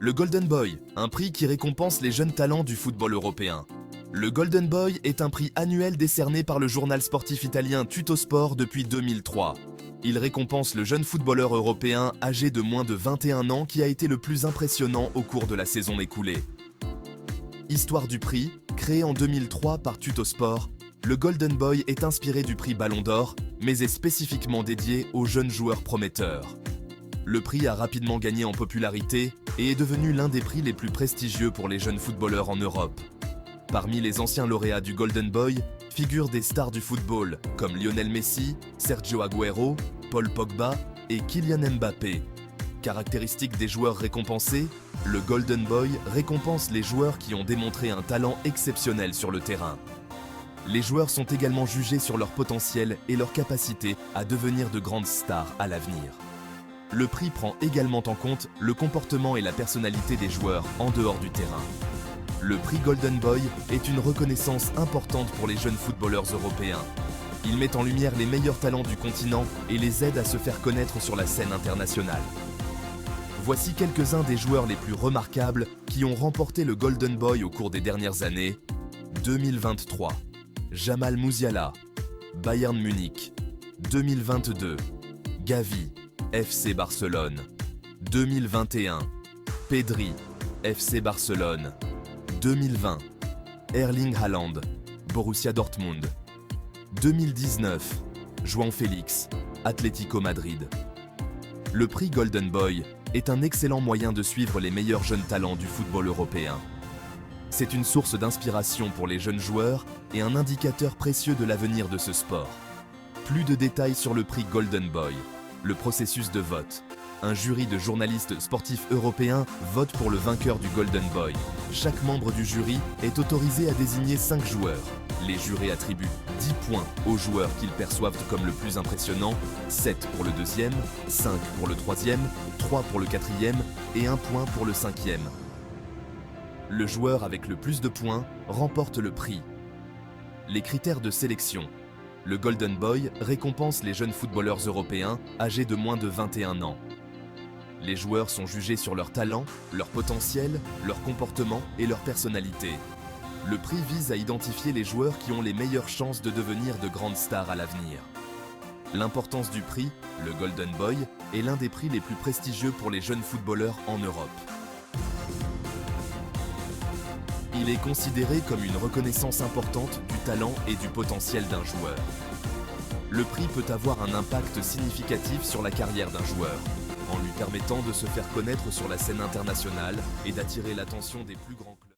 Le Golden Boy, un prix qui récompense les jeunes talents du football européen. Le Golden Boy est un prix annuel décerné par le journal sportif italien Tuttosport depuis 2003. Il récompense le jeune footballeur européen âgé de moins de 21 ans qui a été le plus impressionnant au cours de la saison écoulée. Histoire du prix, créé en 2003 par Tuttosport, le Golden Boy est inspiré du prix Ballon d'Or, mais est spécifiquement dédié aux jeunes joueurs prometteurs. Le prix a rapidement gagné en popularité et est devenu l'un des prix les plus prestigieux pour les jeunes footballeurs en Europe. Parmi les anciens lauréats du Golden Boy figurent des stars du football comme Lionel Messi, Sergio Agüero, Paul Pogba et Kylian Mbappé. Caractéristique des joueurs récompensés, le Golden Boy récompense les joueurs qui ont démontré un talent exceptionnel sur le terrain. Les joueurs sont également jugés sur leur potentiel et leur capacité à devenir de grandes stars à l'avenir. Le prix prend également en compte le comportement et la personnalité des joueurs en dehors du terrain. Le prix Golden Boy est une reconnaissance importante pour les jeunes footballeurs européens. Il met en lumière les meilleurs talents du continent et les aide à se faire connaître sur la scène internationale. Voici quelques-uns des joueurs les plus remarquables qui ont remporté le Golden Boy au cours des dernières années. 2023, Jamal Musiala, Bayern Munich. 2022, Gavi, FC Barcelone. 2021, Pedri, FC Barcelone. 2020, Erling Haaland, Borussia Dortmund. 2019, João Félix, Atlético Madrid. Le prix Golden Boy est un excellent moyen de suivre les meilleurs jeunes talents du football européen. C'est une source d'inspiration pour les jeunes joueurs et un indicateur précieux de l'avenir de ce sport. Plus de détails sur le prix Golden Boy. Le processus de vote. Un jury de journalistes sportifs européens vote pour le vainqueur du Golden Boy. Chaque membre du jury est autorisé à désigner 5 joueurs. Les jurés attribuent 10 points aux joueurs qu'ils perçoivent comme le plus impressionnant, 7 pour le deuxième, 5 pour le troisième, 3 pour le quatrième et 1 point pour le cinquième. Le joueur avec le plus de points remporte le prix. Les critères de sélection. Le Golden Boy récompense les jeunes footballeurs européens âgés de moins de 21 ans. Les joueurs sont jugés sur leur talent, leur potentiel, leur comportement et leur personnalité. Le prix vise à identifier les joueurs qui ont les meilleures chances de devenir de grandes stars à l'avenir. L'importance du prix, le Golden Boy, est l'un des prix les plus prestigieux pour les jeunes footballeurs en Europe. Il est considéré comme une reconnaissance importante du talent et du potentiel d'un joueur. Le prix peut avoir un impact significatif sur la carrière d'un joueur, en lui permettant de se faire connaître sur la scène internationale et d'attirer l'attention des plus grands clubs.